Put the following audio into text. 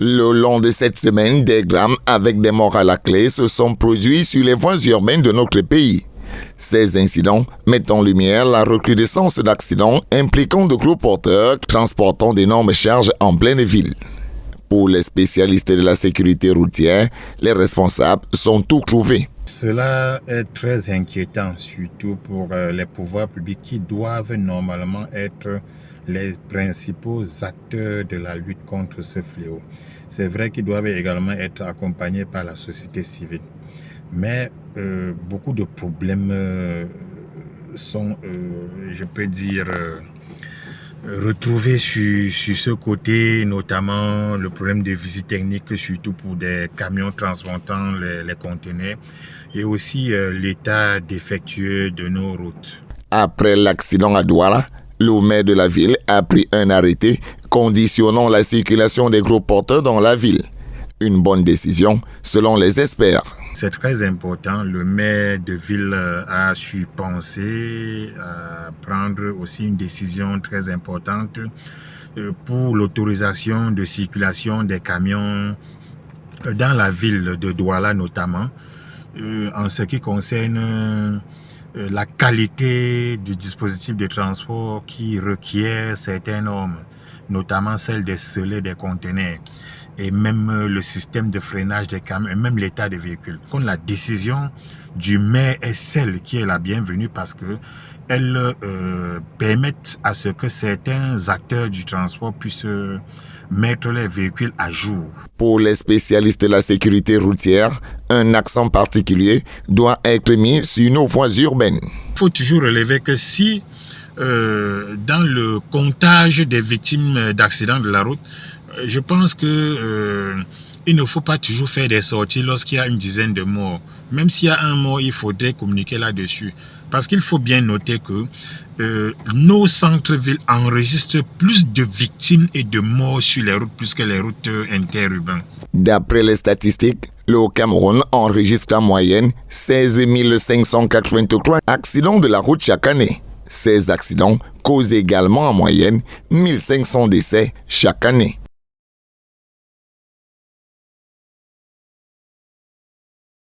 Le long de cette semaine, des drames avec des morts à la clé se sont produits sur les voies urbaines de notre pays. Ces incidents mettent en lumière la recrudescence d'accidents impliquant de gros porteurs transportant d'énormes charges en pleine ville. Pour les spécialistes de la sécurité routière, les responsables sont tout trouvés. Cela est très inquiétant, surtout pour les pouvoirs publics qui doivent normalement être les principaux acteurs de la lutte contre ce fléau. C'est vrai qu'ils doivent également être accompagnés par la société civile. Mais beaucoup de problèmes sont, je peux dire, retrouvés sur ce côté, notamment le problème de visite technique, surtout pour des camions transportant les conteneurs, et aussi l'état défectueux de nos routes. Après l'accident à Douala, le maire de la ville a pris un arrêté conditionnant la circulation des gros porteurs dans la ville. Une bonne décision, selon les experts. C'est très important. Le maire de ville a su penser à prendre aussi une décision très importante pour l'autorisation de circulation des camions dans la ville de Douala notamment, en ce qui concerne la qualité du dispositif de transport qui requiert certaines normes, notamment celle des scellés des conteneurs, et même le système de freinage des camions, et même l'état des véhicules. Comme la décision du maire est celle qui est la bienvenue parce que elle permettent à ce que certains acteurs du transport puissent mettre les véhicules à jour. Pour les spécialistes de la sécurité routière, un accent particulier doit être mis sur nos voies urbaines. Il faut toujours relever que si dans le comptage des victimes d'accidents de la route, je pense que il ne faut pas toujours faire des sorties lorsqu'il y a une dizaine de morts. Même s'il y a un mort, il faudrait communiquer là-dessus. Parce qu'il faut bien noter que nos centres-villes enregistrent plus de victimes et de morts sur les routes plus que les routes interurbaines. D'après les statistiques, le Cameroun enregistre en moyenne 16 583 accidents de la route chaque année. Ces accidents causent également en moyenne 1500 décès chaque année.